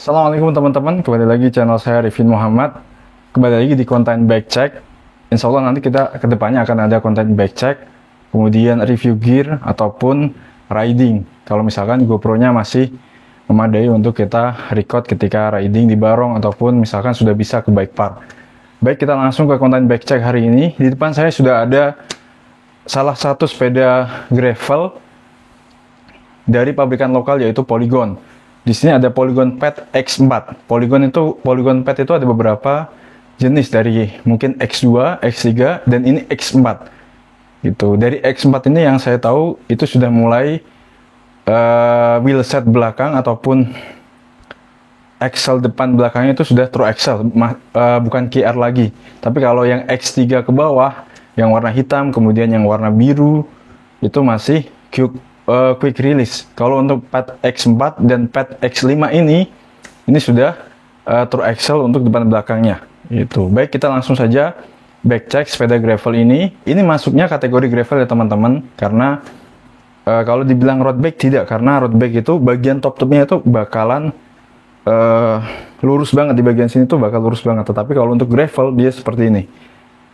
Assalamualaikum teman-teman, kembali lagi channel saya Rifin Muhammad. Kembali lagi di konten bike check. Insya Allah nanti kita kedepannya akan ada konten bike check, kemudian review gear ataupun riding. Kalau misalkan GoPro-nya masih memadai untuk kita record ketika riding di Barong ataupun misalkan sudah bisa ke bike park. Baik, kita langsung ke konten bike check hari ini. Di depan saya sudah ada salah satu sepeda gravel dari pabrikan lokal yaitu Polygon. Di sini ada Polygon Pet X4. Polygon Pet itu ada beberapa jenis dari mungkin X2, X3 dan ini X4. Gitu. Dari X4 ini yang saya tahu itu sudah mulai wheelset belakang ataupun axle depan belakangnya itu sudah true axle, bukan QR lagi. Tapi kalau yang X3 ke bawah, yang warna hitam, kemudian yang warna biru itu masih quick release. Kalau untuk Pet X4 dan Pet X5 ini sudah true axle untuk depan belakangnya. Itu. Baik, kita langsung saja back check sepeda gravel ini. Ini masuknya kategori gravel ya teman-teman, karena kalau dibilang road bike tidak, karena road bike itu bagian top-topnya itu bakalan lurus banget, di bagian sini tuh bakal lurus banget. Tetapi kalau untuk gravel dia seperti ini.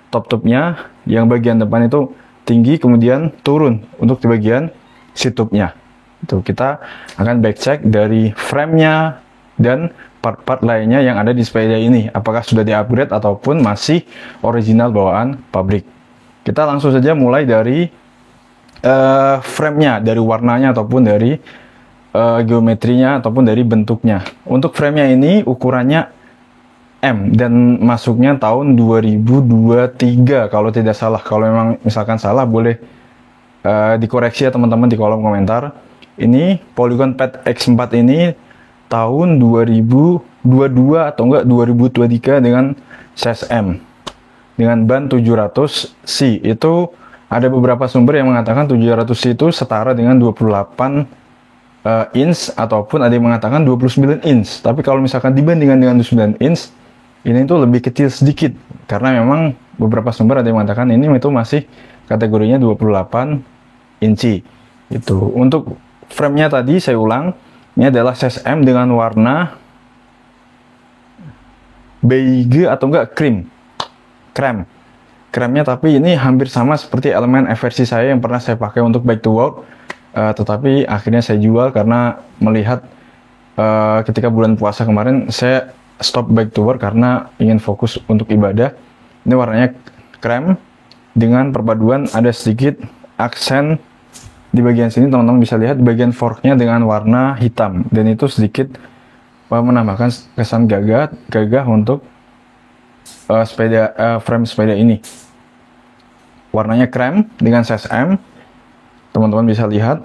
Top-topnya yang bagian depan itu tinggi kemudian turun untuk di bagian situpnya. Itu kita akan back check dari frame-nya dan part-part lainnya yang ada di sepeda ini, apakah sudah di-upgrade ataupun masih original bawaan pabrik. Kita langsung saja mulai dari frame-nya, dari warnanya ataupun dari geometrinya ataupun dari bentuknya. Untuk frame-nya ini ukurannya M dan masuknya tahun 2023 kalau tidak salah. Kalau memang misalkan salah boleh dikoreksi ya teman-teman di kolom komentar. Ini Polygon Pet X4 ini tahun 2022 atau enggak 2023 dengan size M dengan ban 700C. Itu ada beberapa sumber yang mengatakan 700C itu setara dengan 28 inch ataupun ada yang mengatakan 29 inch. Tapi kalau misalkan dibandingkan dengan 29 inch, ini tuh lebih kecil sedikit karena memang beberapa sumber ada yang mengatakan ini itu masih kategorinya 28 inci. Itu. Untuk frame-nya tadi saya ulang, ini adalah size M dengan warna beige atau enggak kremnya, tapi ini hampir sama seperti elemen versi saya yang pernah saya pakai untuk bike to work, tetapi akhirnya saya jual karena melihat ketika bulan puasa kemarin saya stop bike to work karena ingin fokus untuk ibadah. Ini warnanya krem dengan perpaduan ada sedikit aksen di bagian sini, teman-teman bisa lihat di bagian forknya dengan warna hitam, dan itu sedikit menambahkan kesan gagah untuk frame sepeda ini. Warnanya krem dengan size M, teman-teman bisa lihat.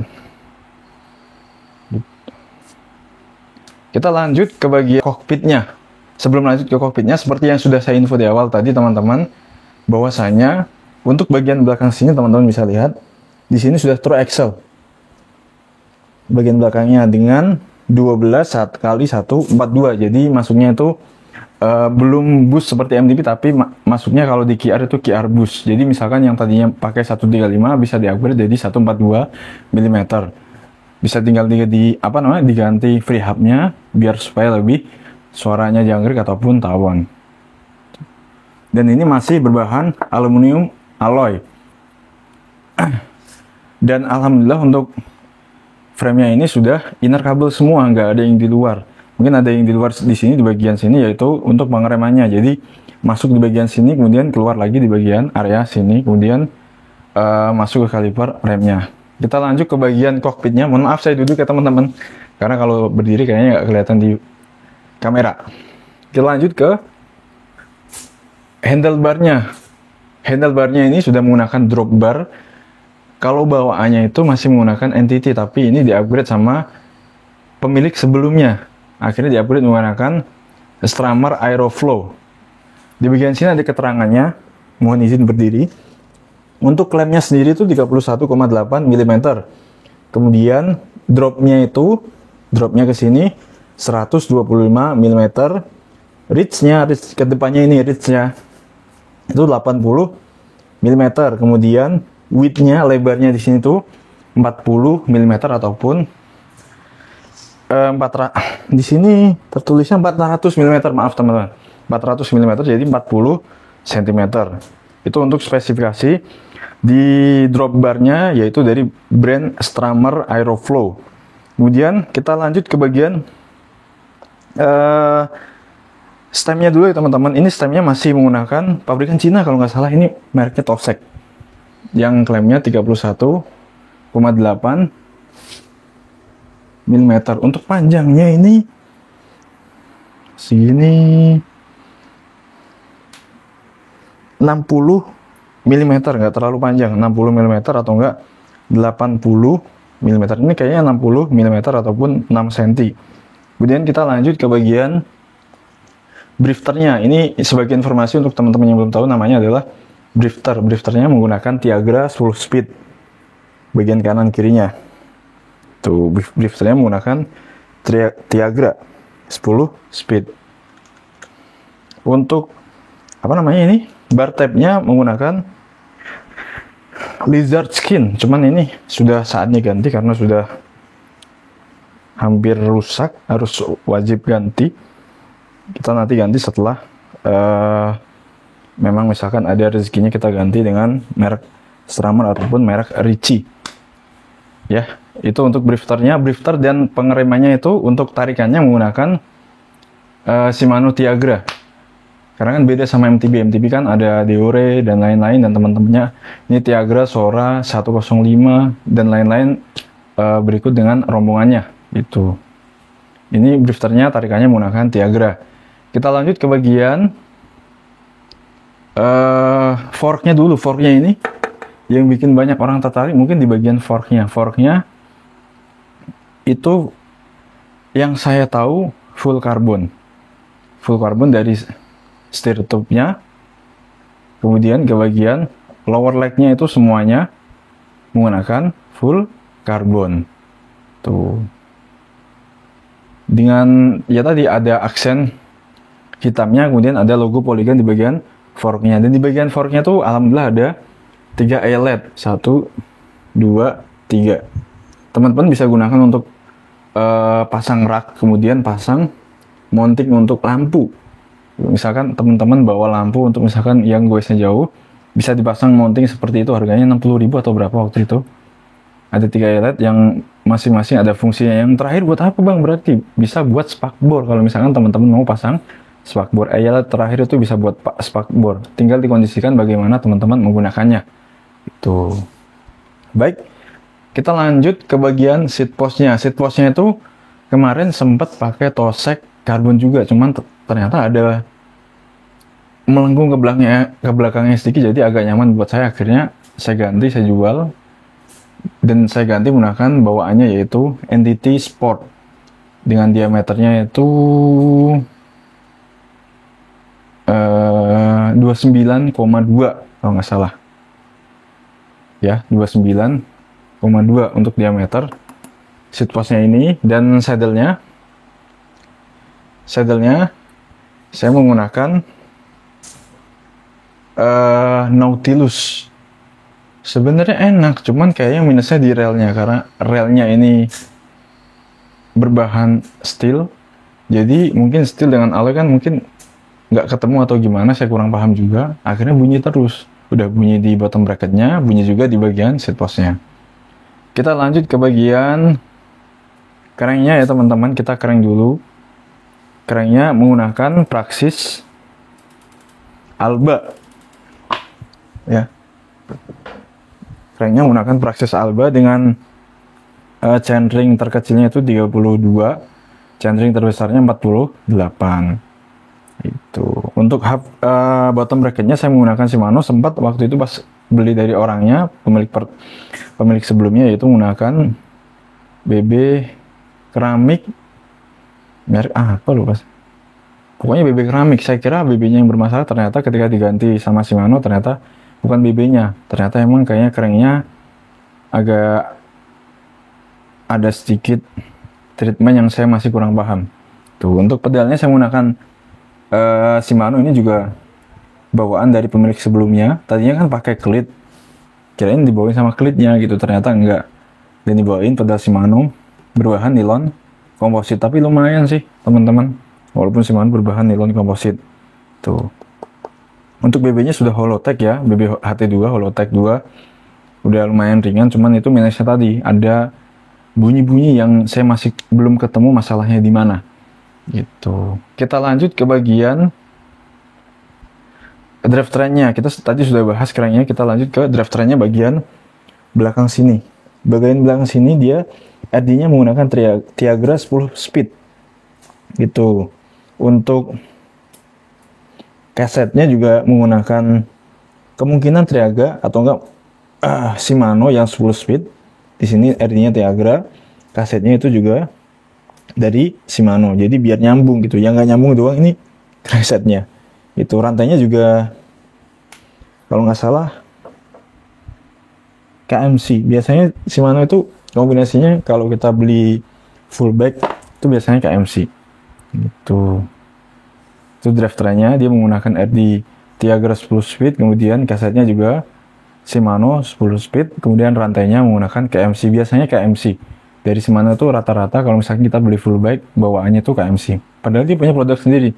Kita lanjut ke bagian kokpitnya. Sebelum lanjut ke kokpitnya, seperti yang sudah saya info di awal tadi teman-teman, bahwasanya untuk bagian belakang sini teman-teman bisa lihat di sini sudah true axle. Bagian belakangnya dengan 12 kali 142. Jadi masuknya itu belum boost seperti MTB, tapi masuknya kalau di QR itu QR boost. Jadi misalkan yang tadinya pakai 135 bisa di-upgrade jadi 142 mm. Bisa tinggal diganti free hub-nya biar supaya lebih suaranya jangkrik ataupun tawon. Dan ini masih berbahan aluminium alloy. Dan alhamdulillah untuk frame-nya ini sudah inner kabel semua, nggak ada yang di luar. Mungkin ada yang di luar di sini, di bagian sini, yaitu untuk pengeremannya. Jadi masuk di bagian sini, kemudian keluar lagi di bagian area sini, kemudian masuk ke kaliper remnya. Kita lanjut ke bagian kokpitnya. Mohon maaf saya duduk ya teman-teman, karena kalau berdiri kayaknya nggak kelihatan di kamera. Kita lanjut ke handlebarnya. Handlebarnya ini sudah menggunakan drop bar. Kalau bawaannya itu masih menggunakan NTT, tapi ini di-upgrade sama pemilik sebelumnya. Akhirnya di-upgrade menggunakan Strammer Aeroflow. Di bagian sini ada keterangannya, mohon izin berdiri. Untuk klemnya sendiri itu 31,8 mm. Kemudian dropnya ke sini 125 mm. Reach ke depannya ini reach-nya itu 80 mm. Kemudian width-nya, lebarnya di sini tuh 40 mm ataupun di sini tertulisnya 400 mm, maaf teman-teman. 400 mm jadi 40 cm. Itu untuk spesifikasi. Di drop barnya yaitu dari brand Strammer Aeroflow. Kemudian kita lanjut ke bagian stemnya dulu ya teman-teman. Ini stemnya masih menggunakan pabrikan Cina kalau nggak salah. Ini mereknya Tosek yang klaimnya 31,8 mm. Untuk panjangnya ini segini 60 mm, nggak terlalu panjang, 60 mm atau enggak 80 mm. Ini kayaknya 60 mm ataupun 6 cm. Kemudian kita lanjut ke bagian drifternya. Ini sebagai informasi untuk teman-teman yang belum tahu, namanya adalah drifter. Drifternya menggunakan Tiagra full speed bagian kanan kirinya. Tuh, drifternya menggunakan Tiagra 10 speed. Untuk apa namanya ini? Bar tabnya menggunakan Lizard Skin. Cuman ini sudah saatnya ganti karena sudah hampir rusak, harus wajib ganti. Kita nanti ganti setelah memang misalkan ada rezekinya, kita ganti dengan merek Strammer ataupun merek Ricci. Ya, itu untuk drifternya. Drifter dan pengeremannya itu untuk tarikannya menggunakan Shimano Tiagra. Karena kan beda sama MTB. MTB kan ada Deore dan lain-lain dan teman-temannya. Ini Tiagra, Sora, 105 dan lain-lain berikut dengan rombongannya. Itu. Ini drifternya tarikannya menggunakan Tiagra. Kita lanjut ke bagian forknya dulu. Forknya ini yang bikin banyak orang tertarik mungkin di bagian forknya. Forknya itu yang saya tahu full carbon. Full carbon dari steer tube-nya, kemudian ke bagian lower leg-nya itu semuanya menggunakan full carbon. Tuh. Dengan ya tadi ada aksen hitamnya, kemudian ada logo Polygon di bagian fork-nya. Dan di bagian fork-nya tuh alhamdulillah ada 3 eyelet. 1, 2, 3. Teman-teman bisa gunakan untuk pasang rak, kemudian pasang mounting untuk lampu. Misalkan teman-teman bawa lampu untuk misalkan yang goesnya jauh, bisa dipasang mounting seperti itu, harganya 60.000 atau berapa waktu itu. Ada 3 eyelet yang masing-masing ada fungsinya. Yang terakhir buat apa bang? Berarti bisa buat spakbor. Kalau misalkan teman-teman mau pasang spakbor, eyelet terakhir itu bisa buat spakbor. Tinggal dikondisikan bagaimana teman-teman menggunakannya. Itu. Baik, kita lanjut ke bagian seat post-nya. Seat post-nya itu kemarin sempat pakai Tosek karbon juga, cuman ternyata ada melengkung ke belakangnya sedikit, jadi agak nyaman buat saya. Akhirnya saya ganti, saya jual, dan saya ganti menggunakan bawaannya yaitu NTT Sport dengan diameternya itu 29,2 kalau nggak salah ya, 29,2 untuk diameter seat postnya ini. Dan saddle-nya saya menggunakan Nautilus. Sebenarnya enak, cuman kayaknya minusnya di relnya, karena relnya ini berbahan steel. Jadi mungkin steel dengan alloy kan mungkin nggak ketemu atau gimana, saya kurang paham juga. Akhirnya bunyi terus. Udah bunyi di bottom bracketnya, bunyi juga di bagian seat postnya. Kita lanjut ke bagian cranknya ya teman-teman. Kita crank dulu. Cranknya menggunakan Praxis Alba. Ya. Cranknya menggunakan Praxis Alba dengan chainring terkecilnya itu 32, chainring terbesarnya 48. Itu. Untuk bottom bracketnya saya menggunakan Shimano. Sempat waktu itu pas beli dari orangnya, pemilik sebelumnya, yaitu menggunakan BB keramik merek apa lupa. Pokoknya BB keramik. Saya kira BB-nya yang bermasalah, ternyata ketika diganti sama Shimano ternyata bukan BB-nya. Ternyata emang kayaknya cranknya agak ada sedikit treatment yang saya masih kurang paham. Tuh, untuk pedalnya saya menggunakan Shimano. Ini juga bawaan dari pemilik sebelumnya. Tadinya kan pakai klit, kirain dibawain sama klitnya gitu, ternyata enggak. Dan dibawain pedal Shimano berbahan nilon komposit, tapi lumayan sih teman-teman, walaupun Shimano berbahan nilon komposit. Tuh, untuk BB nya sudah Holotech ya, BB HT2 Holotech 2, udah lumayan ringan. Cuman itu minusnya tadi ada bunyi-bunyi yang saya masih belum ketemu masalahnya di mana gitu. Kita lanjut ke bagian drive trainnya. Kita tadi sudah bahas kerennya, kita lanjut ke drive trainnya bagian belakang sini. Bagian belakang sini dia RD-nya menggunakan Tiagra 10 speed gitu. Untuk kasetnya juga menggunakan kemungkinan Tiagra atau enggak Shimano yang 10 speed. Di sini RD-nya Tiagra, kasetnya itu juga dari Shimano. Jadi biar nyambung gitu. Yang nggak nyambung doang ini kasetnya. Itu rantainya juga kalau nggak salah KMC. Biasanya Shimano itu kombinasinya kalau kita beli full bag itu biasanya KMC. Gitu. Itu drive trainnya, dia menggunakan RD Tiagra 10 speed, kemudian kasetnya juga Shimano 10 speed, kemudian rantainya menggunakan KMC. Biasanya KMC dari Shimano itu rata-rata kalau misalnya kita beli full bike bawaannya tuh KMC, padahal dia punya produk sendiri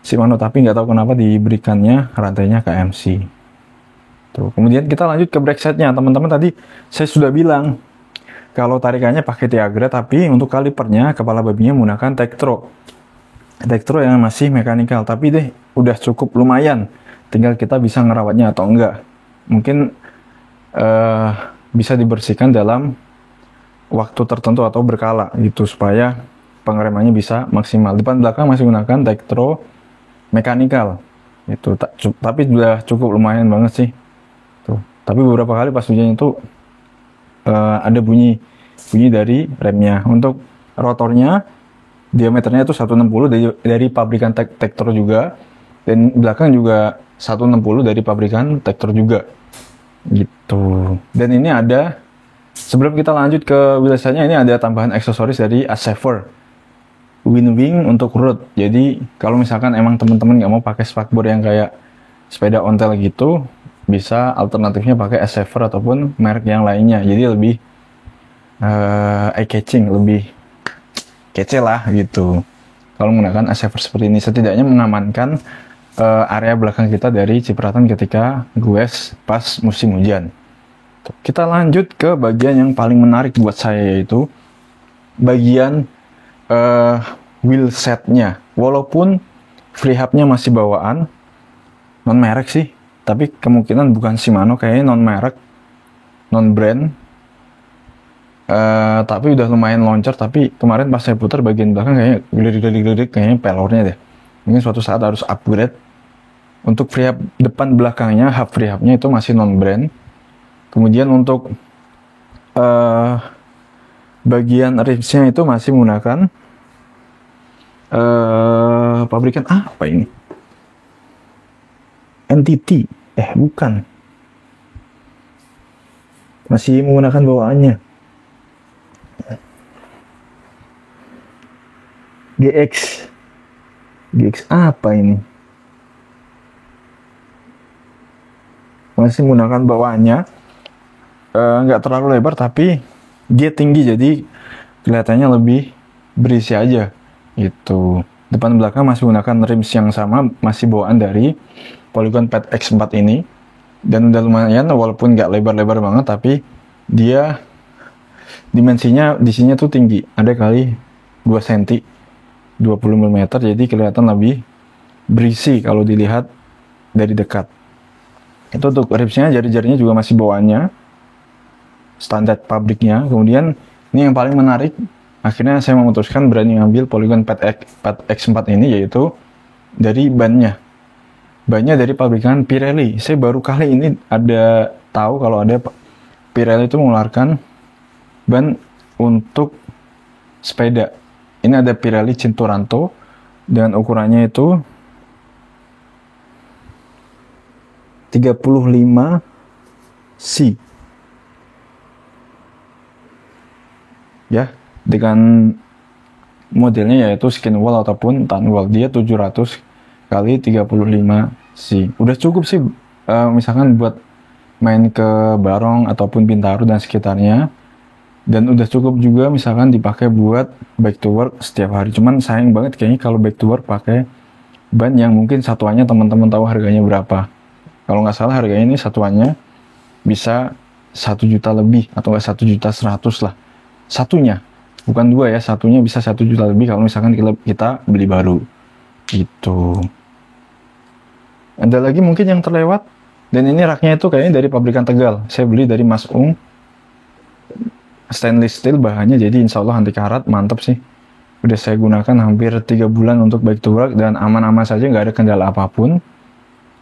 Shimano, tapi nggak tahu kenapa diberikannya rantainya KMC. Tuh, kemudian kita lanjut ke brake setnya. Teman-teman, tadi saya sudah bilang kalau tarikannya pakai Tiagra, tapi untuk kalipernya kepala babinya menggunakan Tektro yang masih mekanikal, tapi deh udah cukup lumayan, tinggal kita bisa ngerawatnya atau enggak. Mungkin bisa dibersihkan dalam waktu tertentu atau berkala gitu, supaya pengeremannya bisa maksimal. Depan belakang masih menggunakan Tektro mekanikal itu, tapi sudah cukup lumayan banget sih tuh. Tapi beberapa kali pas hujan itu ada bunyi dari remnya. Untuk rotornya diameternya itu 160 dari pabrikan Tektro juga, dan belakang juga 160 dari pabrikan Tektro juga gitu. Dan ini ada, sebelum kita lanjut ke wheelsetnya, ini ada tambahan aksesoris dari Asever Winwing untuk road. Jadi kalau misalkan emang teman-teman nggak mau pakai spakbor yang kayak sepeda ontel gitu, bisa alternatifnya pakai Asever ataupun merek yang lainnya. Jadi lebih eye catching, lebih kece lah gitu. Kalau menggunakan Asever seperti ini, setidaknya mengamankan area belakang kita dari cipratan ketika goes pas musim hujan. Kita lanjut ke bagian yang paling menarik buat saya, yaitu bagian wheel setnya. Walaupun free hubnya masih bawaan non merek sih, tapi kemungkinan bukan Shimano, kayaknya non merek, non brand. Tapi udah lumayan loncat. Tapi kemarin pas saya putar bagian belakang kayaknya gede-gede, kayaknya pelornya deh. Mungkin suatu saat harus upgrade. Untuk free hub depan belakangnya, hub free hubnya itu masih non brand. Kemudian untuk bagian ribsnya itu masih menggunakan pabrikan apa ini? NTT, bukan. Masih menggunakan bawaannya GX apa ini? Masih menggunakan bawaannya, nggak terlalu lebar tapi dia tinggi, jadi kelihatannya lebih berisi aja gitu. Depan belakang masih menggunakan rims yang sama, masih bawaan dari Polygon Pad X4 ini, dan udah lumayan, walaupun nggak lebar-lebar banget, tapi dia dimensinya di sini tuh tinggi, ada kali 2 cm 20 mm, jadi kelihatan lebih berisi kalau dilihat dari dekat. Itu untuk ribsnya, jari-jarinya juga masih bawaannya standar pabriknya. Kemudian ini yang paling menarik, akhirnya saya memutuskan berani ngambil Polygon Pad X4 ini, yaitu dari bannya dari pabrikan Pirelli. Saya baru kali ini ada tahu kalau ada Pirelli itu mengeluarkan ban untuk sepeda. Ini ada Pirelli Cinturanto dengan ukurannya itu 35C ya, dengan modelnya yaitu skin wall ataupun tan wall. Dia 700 kali 35C. Udah cukup sih misalkan buat main ke Barong ataupun Bintaro dan sekitarnya. dan udah cukup juga misalkan dipakai buat back to work setiap hari. Cuman sayang banget kayaknya kalau back to work pakai ban yang mungkin satuannya teman-teman tahu harganya berapa. Kalau nggak salah harganya ini satuannya bisa 1 juta lebih atau nggak 1.100.000 lah satunya, bukan dua ya, satunya bisa 1 juta lebih kalau misalkan kita beli baru gitu. Ada lagi mungkin yang terlewat, dan ini raknya itu kayaknya dari pabrikan Tegal, saya beli dari Mas Ung, stainless steel bahannya, jadi insya Allah anti karat, mantep sih. Udah saya gunakan hampir 3 bulan untuk back to work dan aman-aman saja, nggak ada kendala apapun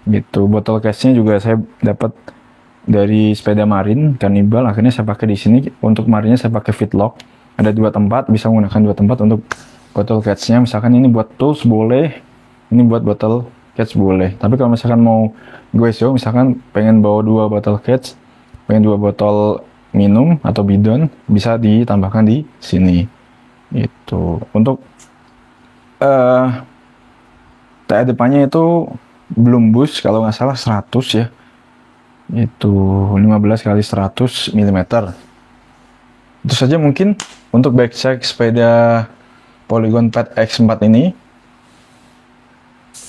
gitu. Botol casnya juga saya dapat dari sepeda marin Cannibal, akhirnya saya pakai di sini. Untuk marinnya saya pakai Fitlock, ada 2 tempat, bisa menggunakan 2 tempat untuk botol catch-nya. Misalkan ini buat tools boleh, ini buat botol catch boleh. Tapi kalau misalkan mau gue show, misalkan pengen bawa 2 botol catch, pengen 2 botol minum atau bidon, bisa ditambahkan di sini itu. Untuk TA depannya itu belum bus, kalau nggak salah 100 ya, itu 15 kali 100 mm. Itu saja mungkin untuk back check sepeda Polygon Pad X4 ini.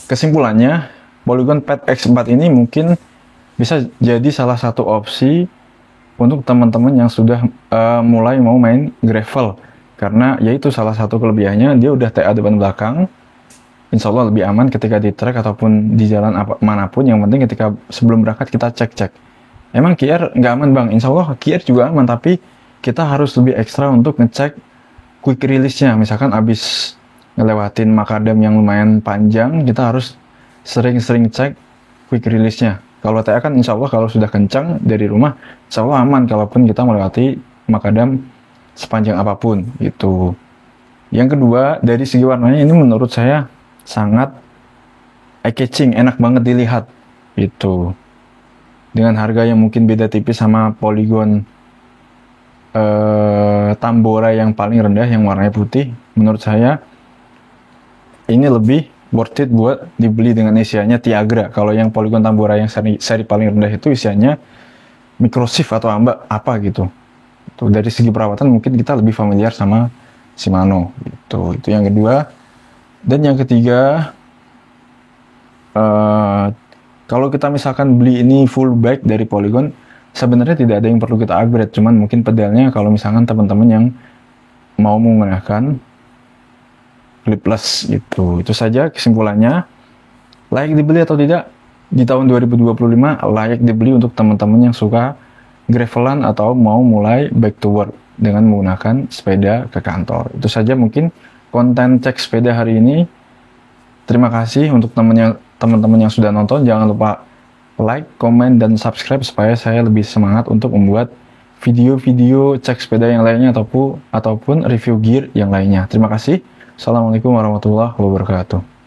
Kesimpulannya, Polygon Pad X4 ini mungkin bisa jadi salah satu opsi untuk teman-teman yang sudah mulai mau main gravel, karena yaitu salah satu kelebihannya, dia udah TA depan belakang, insya Allah lebih aman ketika di trek ataupun di jalan manapun. Yang penting ketika sebelum berangkat kita cek-cek. Emang QR nggak aman bang? Insya Allah QR juga aman, tapi kita harus lebih ekstra untuk ngecek quick release-nya. Misalkan abis ngelewatin makadam yang lumayan panjang, kita harus sering-sering cek quick release-nya. Kalau TA kan insya Allah kalau sudah kencang dari rumah, insya Allah aman kalaupun kita melewati makadam sepanjang apapun gitu. Yang kedua, dari segi warnanya ini menurut saya sangat eye-catching, enak banget dilihat gitu. Dengan harga yang mungkin beda tipis sama Polygon Tambora yang paling rendah yang warnanya putih, menurut saya ini lebih worth it buat dibeli dengan isiannya Tiagra. Kalau yang Polygon Tambora yang seri paling rendah itu isiannya Microshift atau apa gitu. Tuh, dari segi perawatan mungkin kita lebih familiar sama Shimano gitu. Itu yang kedua. Dan yang ketiga, kalau kita misalkan beli ini full bike dari Polygon, sebenarnya tidak ada yang perlu kita upgrade, cuman mungkin pedalnya kalau misalkan teman-teman yang mau menggunakan clipless gitu. Itu saja kesimpulannya. Layak dibeli atau tidak? Di tahun 2025 layak dibeli untuk teman-teman yang suka gravelan atau mau mulai back to work dengan menggunakan sepeda ke kantor. Itu saja mungkin konten cek sepeda hari ini. Terima kasih untuk teman-teman yang sudah nonton. Jangan lupa like, komen, dan subscribe supaya saya lebih semangat untuk membuat video-video cek sepeda yang lainnya ataupun review gear yang lainnya. Terima kasih. Assalamualaikum warahmatullahi wabarakatuh.